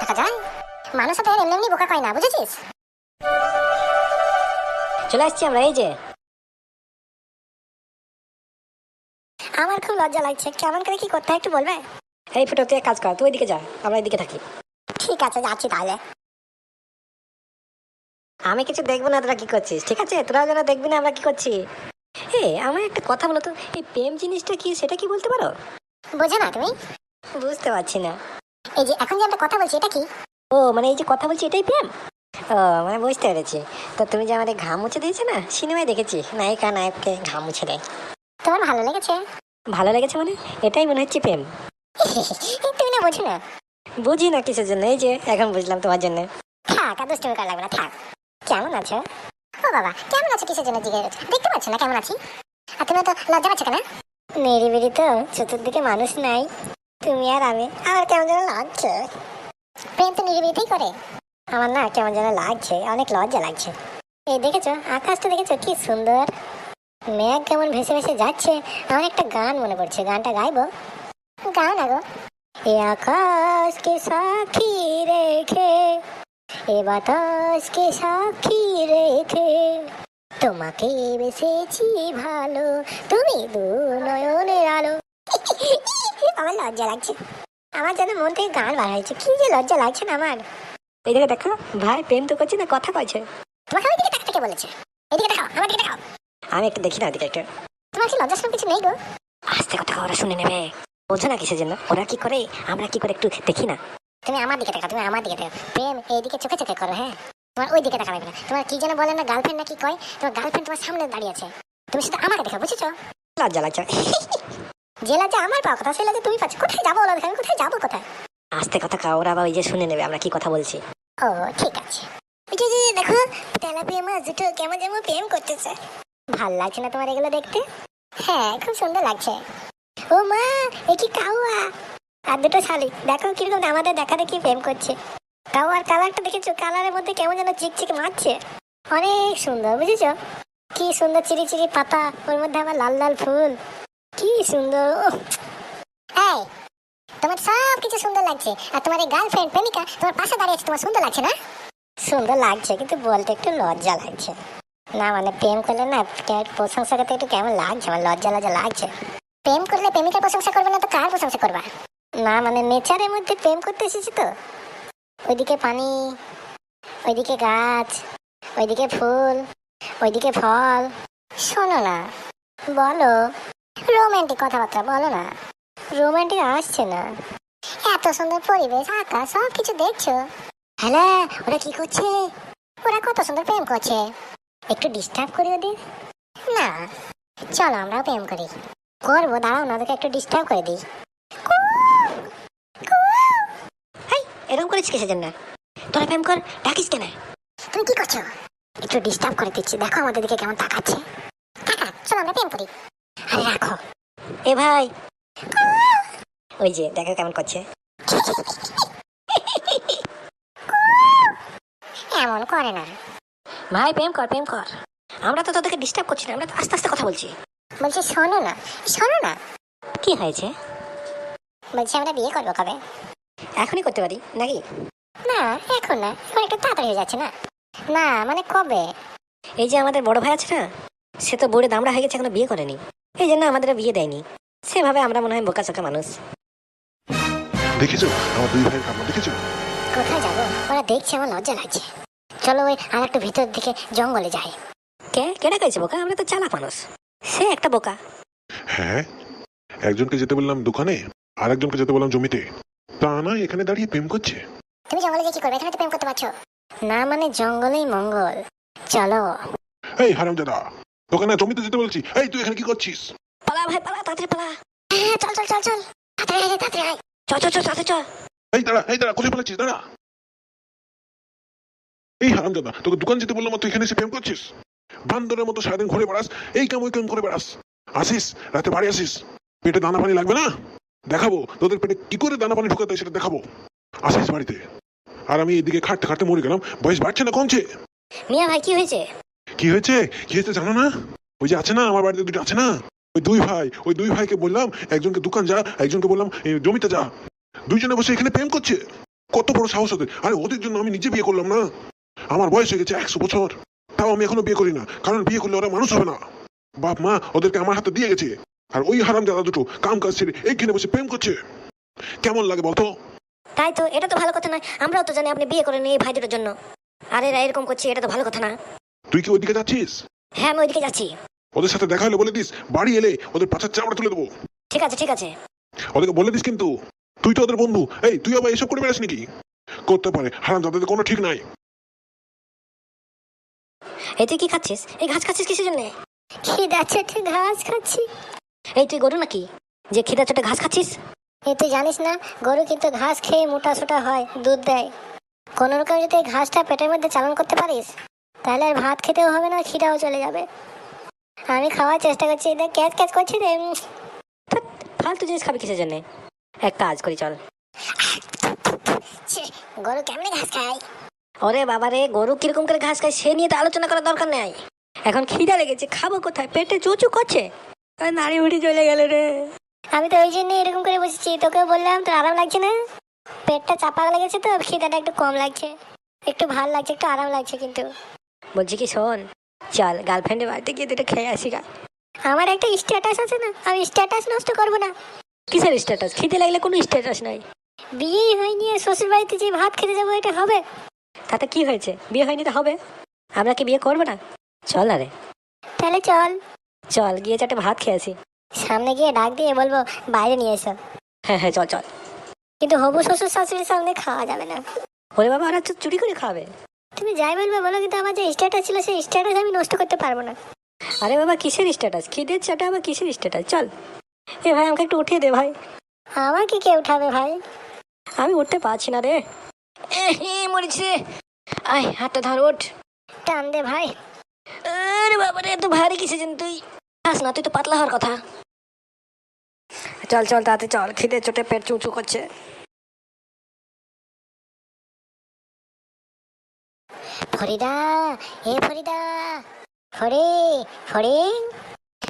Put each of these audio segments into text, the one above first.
থাকা যায়? মানুষ তো এমনি এমনি বোকা কয় না, বুঝেছিস? চলে আসছি আমরা, এই যে। আমার খুব লজ্জা লাগছে, কেমন করে কি করতে হয় একটু বলবে? এই ফুটো, তুই এক কাজ কর, তুই এদিকে যা, আমরা এদিকে থাকি। ঠিক আছে, যাচ্ছি তাহলে। আমি কিছু দেখবো না তোরা কি করছিস, ঠিক আছে? তোরা যেন দেখবি না আমরা কি করছি। আমার একটা কথা বলো তো, এই প্রেম জিনিসটা কি, সেটা কি বলতে পারো? বোঝো না তুমি? বুঝতে পারছি না। এই যে এখন যে আমরা কথা বলছি, এটা কি? ও মানে এই যে কথা বলছি এটাই প্রেম? ও মানে বুঝতে পেরেছি। তো তুমি যে আমাদের ঘাম মুছে দিয়েছে না, সিনেমায় দেখেছি নায়িকা নায়ককে ঘাম মুছে দেয়। তোমার ভালো লেগেছে? ভালো লেগেছে মানে? এটাই মনে হচ্ছে প্রেম। তুমি না বোঝো না? বুঝি না কিসের জন্য, এই যে এখন বুঝলাম তোমার জন্য। থাক, আর দুষ্টুমি করা লাগবে না, থাক। কেমন আছো? ও বাবা, কেমন আছো কিসের জন্য জিজ্ঞেস করছো? দেখতে পাচ্ছ না কেমন আছি? আর তুমি তো লজ্জা পাচ্ছ কেন? নিরিবিলি তো, চতুর্দিকে মানুষ নাই, তুমি আর আমি। আর কেমন যেন লাগছে। প্রেম তো নিরিবিলিতেই করে। আমার না কেমন যেন লাগছে, অনেক লজ্জা লাগছে। এই দেখেছো আকাশটা, দেখেছো কি সুন্দর? মেঘ কেমন ভেসে ভেসে যাচ্ছে। আমার একটা গান মনে পড়ছে, গানটা গাইবো? গাও না গো। এ আকাশকে সাক্ষী রেখে, এ বাতাসকে সাক্ষী রেখে, তোমাকে বেসেছি ভালো, তুমি দু নয়নের আলো। আমার লজ্জা লাগছে, আমার যেন মন থেকে গান বার হয়েছে, কি যে লজ্জা লাগছে না আমার। এইদিকে দেখো ভাই, প্রেম তো করছি না, কথা কইছে। তোমাকে ওই দিকে তাকাতে কে বলেছে? এদিকে দেখাও, আমার দিকে দেখাও। আমি একটু দেখি না ওদিকে একটু। তোমার কি লজ্জা শরম কিছু নেই গো? আস্তে কথা, ওরা শুনে নেবে। বোঝো না কিসের জন্য ওরা কি করে, আমরা কি করে একটু দেখি না। তুমি আমার দিকে তাকাও, তুমি আমার দিকে তাকাও। প্রেম এইদিকে চোখে চোখে করো, হ্যাঁ? তোমার ওই দিকে তাকাবে না। তোমার কি যেন বলে না, গার্লফ্রেন্ড না কি কয়? তোমার গার্লফ্রেন্ড তোমার সামনে দাঁড়িয়ে আছে, তুমি শুধু আমাকে দেখো, বুঝেছো? লজ্জা লাগছে। যে লজ্জা আমার পাওয়া কথা, সেই লজ্জা তুমি পাচ্ছ। কোথায় যাবো বলো, আমি কোথায় যাবো, কোথায়? আস্তে কথা কাও, ওরা আবার ওই যে শুনে নেবে আমরা কি কথা বলছি। ও ঠিক আছে। ওই যে দেখো, তেলাপিয়া মাছ দুটো কেমন যেমন প্রেম করতেছে। ভাল লাগছে না তোমার এগুলো দেখতে? হ্যাঁ, খুব সুন্দর লাগছে। ও মা, এ কি কাউয়া আর দুটো শালিক, দেখো কিরকম আমাদের দেখা দেখি প্রেম করছে। কাউয়ার কালারটা দেখেছো? কালারের মধ্যে কেমন যেন চিকচিক মারছে, অনেক সুন্দর, বুঝেছো? কি সুন্দর চিরি চিরি পাতা, ওর মধ্যে আবার লাল লাল ফুল, কি সুন্দর। এই, তোমার সব কিছু সুন্দর লাগছে, আর তোমার এই গার্লফ্রেন্ড প্রেমিকা তোমার পাশে দাঁড়িয়ে আছে, তোমার সুন্দর লাগছে না? সুন্দর লাগছে, কিন্তু বলতে একটু লজ্জা লাগছে। না মানে প্রেম করলে না, প্রশংসা করতে একটু কেমন লাগছে, আমার লজ্জা লজ্জা লাগছে। প্রেম করলে প্রেমিকার প্রশংসা করবে না তো কার প্রশংসা করবা? না মানে নেচারের মধ্যে প্রেম করতে এসেছি তো। ওইদিকে পানি, ওইদিকে গাছ, ওইদিকে ফুল, ওইদিকে ফল। শোনো না, বলো, রোমান্টিক কথাবার্তা বলো না। রোমান্টিক আসছে না। এত সুন্দর পরিবেশ, আকাশ, সব কিছু দেখছো। হ্যালো, ওরা কি করছে? ওরা কত সুন্দর প্রেম করছে। একটু ডিস্টার্ব করি ওদের? না, চলো আমরাও প্রেম করি। করবো, দাঁড়াও না, ওদেরকে একটু ডিস্টার্ব করে দিই। এরকম করেছিস কিসের জন্য? তোরা প্রেম কর, ডাকিস কেন? তুমি কি করছো? একটু ডিস্টার্ব করে দিচ্ছি, দেখো আমাদের দিকে কেমন তাকাচ্ছে। কাকা, চলো আমরা প্রেম করি। আরে রাখো। এ ভাই, ওই যে দেখো কেমন করছে। এমন করে না। ভাই প্রেম কর, প্রেম কর। আমরা তো তোদেরকে ডিস্টার্ব করছি না, আমরা তো আস্তে আস্তে কথা বলছি। বলছি শোনো না, শোনো না। কি হয়েছে? বলছি আমরা বিয়ে করবো কবে? এখনই করতে পারি নাকি? না, এখন না, এখন একটু তাড়াতাড়ি হয়ে যাচ্ছে না। না মানে কবে? এই যে আমাদের বড় ভাই আছে না, সে তো বুড়ে দামড়া হয়ে গেছে, এখনো বিয়ে করেনি। এই জন্য আমাদের বিয়ে দেয়নি। সেভাবে আমরা মনে হয় বোকাচোকা মানুষ। দেখেছো আমার দুই ভাইয়ের কান্না, দেখেছো? কোথায় যাবো? ওরা দেখছে, আমার লজ্জা লাগছে। চলো ওই আর একটু ভিতর দিকে জঙ্গলে যাই। কেডা কইছে বোকা? আমরা তো চালাক মানুষ, সে একটা বোকা। হ্যাঁ, একজনকে যেতে বললাম দোকানে, আর একজনকে যেতে বললাম জমিতে, তা না এখানে দাঁড়িয়ে প্রেম করছে। তুমি জঙ্গলে গিয়ে কি করবে? এখানে তো প্রেম করতে পারছো না। মানে জঙ্গলেই মঙ্গল, চলো। এই হারামজাদা, দোকানে জমিতে যেতে বলছি, এই তুই এখানে কি করছিস? পালা ভাই পালা, তাড়াতাড়ি পালা। হ্যাঁ, চল চল চল চল, তাড়াতাড়ি আয়, তাড়াতাড়ি আয়। চল চল চল, তাড়াতাড়ি চল। এই দাঁড়া, কোথায় পালাচ্ছিস? দাঁড়া। এই হারামজাদা, তোকে দোকান যেতে বললাম, তুই এখানে এসে প্রেম করছিস? বান্দরের মতো সারাদিন ঘুরে বেড়াস, এই কাম ওই কাম করে বেড়াস। আসিস রাতে বাড়ি আসিস, পেটে দানা পানি লাগবে না? দেখাবো তোদের পেটে কি করে দানা পানি ঢুকাতে হয়, সেটা দেখাবো। আসিস বাড়িতে। আর আমি এদিকে খাটতে খাটতে মরে গেলাম, বয়স বাড়ছে না কমছে? মিয়া ভাই কি হয়েছে? কি হয়েছে? কি হয়েছে জানো না? ওই যে আছে না আমার বাড়িতে দুটো আছে না, ওই দুই ভাইকে বললাম একজনকে দোকান যা, একজনকে বললাম জমিতে যা। দুইজনে বসে এখানে প্রেম করছে। কত বড় সাহস ওদের! আরে ওদের জন্য আমি নিজে বিয়ে করলাম না। আমার বয়স হয়ে গেছে 100 বছর, তাও আমি এখনো বিয়ে করি না, কারণ বিয়ে করলে ওরা মানুষ হবে না। বাপ মা ওদেরকে আমার হাতে দিয়ে গেছে, আর ওই হারামজাদা দুটো কাম কাজ ছেড়ে এইখানে বসে প্রেম করছে। কেমন লাগে বলতো? তাই তো, এটা তো ভালো কথা নয়। আমরাও তো জানি আপনি বিয়ে করেন এই ভাই দুটোর জন্য, আর এরা এরকম করছে, এটা তো ভালো কথা না। তুই কি ওইদিকে যাচ্ছিস? হ্যাঁ, আমি ওইদিকে যাচ্ছি। ওদের সাথে দেখা হলে বলে দিস, বাড়ি এলে ওদের পাছার চামড়া তুলে দেবো। ঠিক আছে, ঠিক আছে। ওদেরকে বলে দিস কিন্তু, তুই তো ওদের বন্ধু। এই তুই আবার এসব করে বেড়াস নাকি? করতে পারে, হারামজাদাদের কোনো ঠিক নাই। এই তুই কি খাচ্ছিস? এই ঘাস খাচ্ছিস কিসের জন্য? খিদা চোটে ঘাস খাচ্ছি। এই তুই গরু নাকি যে খিদা চোটে ঘাস খাচ্ছিস? এই তুই জানিস না, গরু কিন্তু ঘাস খেয়ে মোটা সোটা হয়, দুধ দেয়। কোনো রকম যদি এই ঘাসটা পেটের মধ্যে চালন করতে পারিস, তাহলে আর ভাত খেতেও হবে না, খিদাও চলে যাবে। আমি খাওয়ার চেষ্টা করছি, দেখ ক্যাচ ক্যাচ করছি রে। ধ্যাৎ, ফালতু জিনিস খাবি কিসের জন্য? এক কাজ করি চল। ছি, গরু কেমনে ঘাস খায়? ওরে বাবা রে, গরু কিরকম করে ঘাস খায় সে নিয়ে তো আলোচনা করার দরকার নেই। এখন খিদা লেগেছে, খাবো কোথায়? পেটে চুচু করছে, আর নাড়ি উঠি চলে গেল রে। আমি তো ওই জন্য এরকম করে বসেছি, তোকে বললাম তোর আরাম লাগছে না? পেটটা চাপা লেগেছে তো, খিদাটা একটু কম লাগছে, একটু ভাল লাগছে, একটু আরাম লাগছে। কিন্তু বলছি কি শোন, চল গার্লফ্রেন্ডের বাড়িতে গিয়ে দুটো খেয়ে আসি গা। আমার একটা স্ট্যাটাস আছে না, আমি স্ট্যাটাস নষ্ট করবো না। কিসের স্ট্যাটাস? খিদে লাগলে কোনো স্ট্যাটাস নাই। বিয়েই হয়নি আর শ্বশুর বাড়িতে যে ভাত খেতে যাবো, এটা হবে? তাতে কি হয়েছে? বিয়ে হয়নি তো হবে, আমরা কি বিয়ে করবো না? চল না রে, তাহলে চল। চল গিয়ে চারটে ভাত খেয়ে আসি। সামনে গিয়ে ডাক দিয়ে বলবো বাইরে নিয়ে এসো, হ্যাঁ হ্যাঁ, চল চল। কিন্তু হবু শ্বশুর শাশুড়ির সামনে খাওয়া যাবে না। ওরে বাবা, ওরা তো চুরি করে খাবে। তুমি যাই বলবে বলো, কিন্তু আমার যে স্ট্যাটাস ছিল সেই স্ট্যাটাস আমি নষ্ট করতে পারবো না। আরে বাবা, কিসের স্ট্যাটাস? খিদের চাটা আবার কিসের স্ট্যাটাস? চল। এ ভাই, আমাকে একটু উঠিয়ে দে ভাই। আমাকে কে উঠাবে ভাই? আমি উঠতে পারছি না রে, মরেছি রে। আয়, হাতটা ধর, ওঠ। টান দে ভাই। আরে বাবা রে, এত ভারী কিসের জন্য? তুই খাস না, তুই তো পাতলা হওয়ার কথা। চল চল, তাতে চল, খিদে চোটে পেট চুচু করছে। ফরিদা, হে ফরিদা, ফরি, ফরি।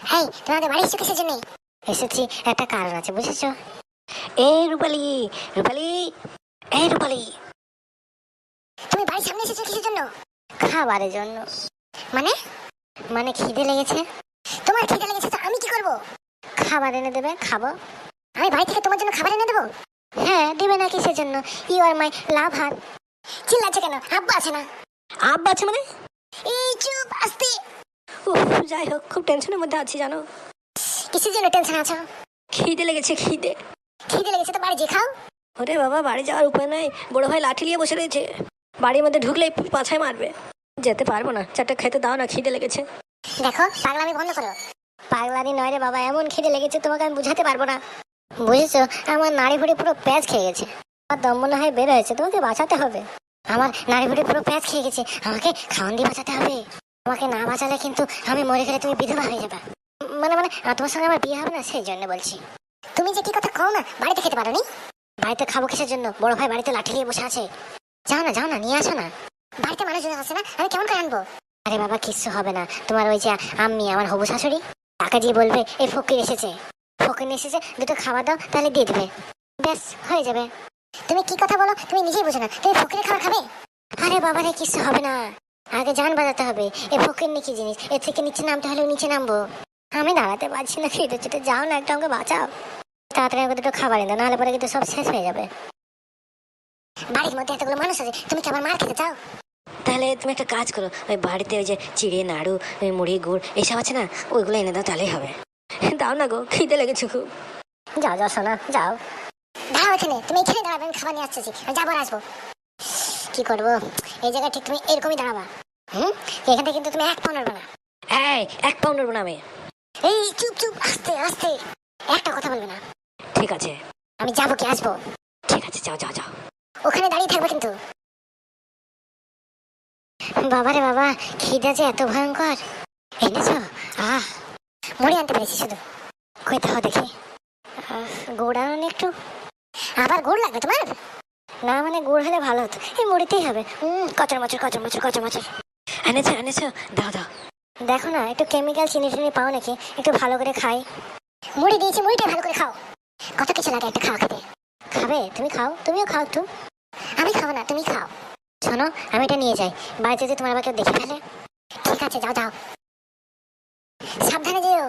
হেই, তোমাদের বাড়ি এসেছো কিসের জন্য? এসেছি একটা কারণ আছে, বুঝেছো? এই রূপালি, রূপালি, এই রূপালি। তুমি বাড়ির সামনে এসেছো কিসের জন্য? খাবারের জন্য। মানে? মানে খিদে লেগেছে। তোমার খিদে লেগেছে তো আমি কি করব? খাবার এনে দেবে, খাবো। আমি বাড়ি থেকে তোমার জন্য খাবার এনে দেবো? হ্যাঁ, দেবে না কিসের জন্য? ইউ আর মাই লাভার। চিল্লাচ্ছে কেন? আব্বা আছে না? আব্বা আছে মানে? এই চুপ, আস্তে। উফ, যাই হোক, খুব টেনশনের মধ্যে আছি জানো। কিসের জন্য টেনশন আছো? খিদে লেগেছে, খিদে। খিদে লেগেছে তো বাড়ি যেয়ে খাও। ওরে বাবা, বাড়ি যাওয়ার উপায় নাই, বড় ভাই লাঠি নিয়ে বসে রয়েছে। বাড়ির মধ্যে ঢুকলেই পাছায় মারবে, যেতে পারবো না। চারটে খেতে দাও না, খিদে লেগেছে। দেখো, পাগলামি বন্ধ করো। পাগলামি নয় রে বাবা, এমন খিদে লেগেছে তোমাকে আমি বুঝাতে পারবো না। বুঝেছো, আমার নাড়ি ভুড়ি পুরো প্যাঁচ খেয়ে গেছে। আমার দম মনে হয় বের হয়েছে, তোমাকে বাঁচাতে হবে। আমার নাড়ি ভুড়ি পুরো প্যাঁচ খেয়ে গেছে, আমাকে খাওয়ান দিয়ে বাঁচাতে হবে। আমাকে না বাঁচালে কিন্তু আমি মরে গেলে তুমি বিধবা হয়ে যাবে। মানে মানে তোমার সঙ্গে আমার বিয়ে হবে না, সেই জন্য বলছি। তুমি যে কি কথা কও না, বাড়িতে খেতে পারো নি? বাড়িতে খাবো কিসের জন্য? বড় ভাই বাড়িতে লাঠি নিয়ে বসে আছে। যাও না, যাও না, নিয়ে আসো না। বাড়িতে মানুষজন আছে না, আমি কেমন করে আনবো? আরে বাবা, কিচ্ছু হবে না। তোমার ওই যে আম্মি, আমার হবু শাশুড়ি, তাকে দিয়ে বলবে এই ফকির এসেছে, ফকির এসেছে, দুটো খাবার দাও, তাহলে দিয়ে দেবে, ব্যাস হয়ে যাবে। তুমি কি কথা বলো, তুমি নিজেই বুঝো না, তুমি ফকিরের খাবার খাবে? আরে বাবা রে, কিচ্ছু হবে না, আগে জান বাজাতে হবে। এ ফকির কি জিনিস, এর থেকে নিচে নামতে হলে নিচে নামবো। আমি দাঁড়াতে পারছি না, খিদে চিটে, যাও না, একটু আমাকে বাঁচাও। তাড়াতাড়ি আমাকে দুটো খাবার এনে দাও, নাহলে পরে কিন্তু সব শেষ হয়ে যাবে। বাড়ির মধ্যে এতগুলো মানুষ আছে, তুমি কি আবার মার খেতে চাও? তাহলে তুমি একটা কাজ করো, ওই বাড়িতে ওই যে চিড়ে, নাড়ু, ওই মুড়ি, গুড় এইসব আছে না, ওইগুলো এনে দাও, তাহলেই হবে। দাও না গো, খিদে লেগেছে খুব। যাও যাও সোনা, যাও। দাঁড়াও এখানে, তুমি এখানে দাঁড়াবে, আমি খাবার নিয়ে আসতেছি, আমি যাবো আর আসবো। কি করবো, এই জায়গায় ঠিক তুমি এরকমই দাঁড়াবা। এখান থেকে কিন্তু তুমি এক পাও নড়বে না। এই, এক পাউন্ড নেবো না আমি। এই চুপ চুপ, আস্তে আস্তে, একটা কথা বলবে না। ঠিক আছে, আমি যাবো কি আসবো? ঠিক আছে, যাও যাও যাও। ওখানে দাঁড়িয়ে থাকবে কিন্তু। বাবারে বাবা, খিদে যে এত ভয়ঙ্কর। এনেছো? মুড়ি আনতে পেরেছি শুধু। কই তাও দেখি। গুড় আনুন একটু। আবার গুড় লাগবে তোমার? না মানে গুড় হলে ভালো হতো, এই মুড়িতেই হবে। কচর মচর কচর মচর কচর মচর। এনেছো এনেছো, দাও দাও। দেখো না, একটু কেমিক্যাল চিনি টিনি পাও নাকি, একটু ভালো করে খাই। মুড়ি দিয়েছি, মুড়িটা ভালো করে খাও। কত কিছু লাগে একটা খাওয়া খেতে। খাবে? তুমি খাও, তুমিও খাও একটু। খাবো না, তুমি খাও। শোনো, আমি এটা নিয়ে যাই, বাড়িতে যদি তোমার আবার কেউ দেখে ফেলে। ঠিক আছে, যাও যাও, সাবধানে যেও।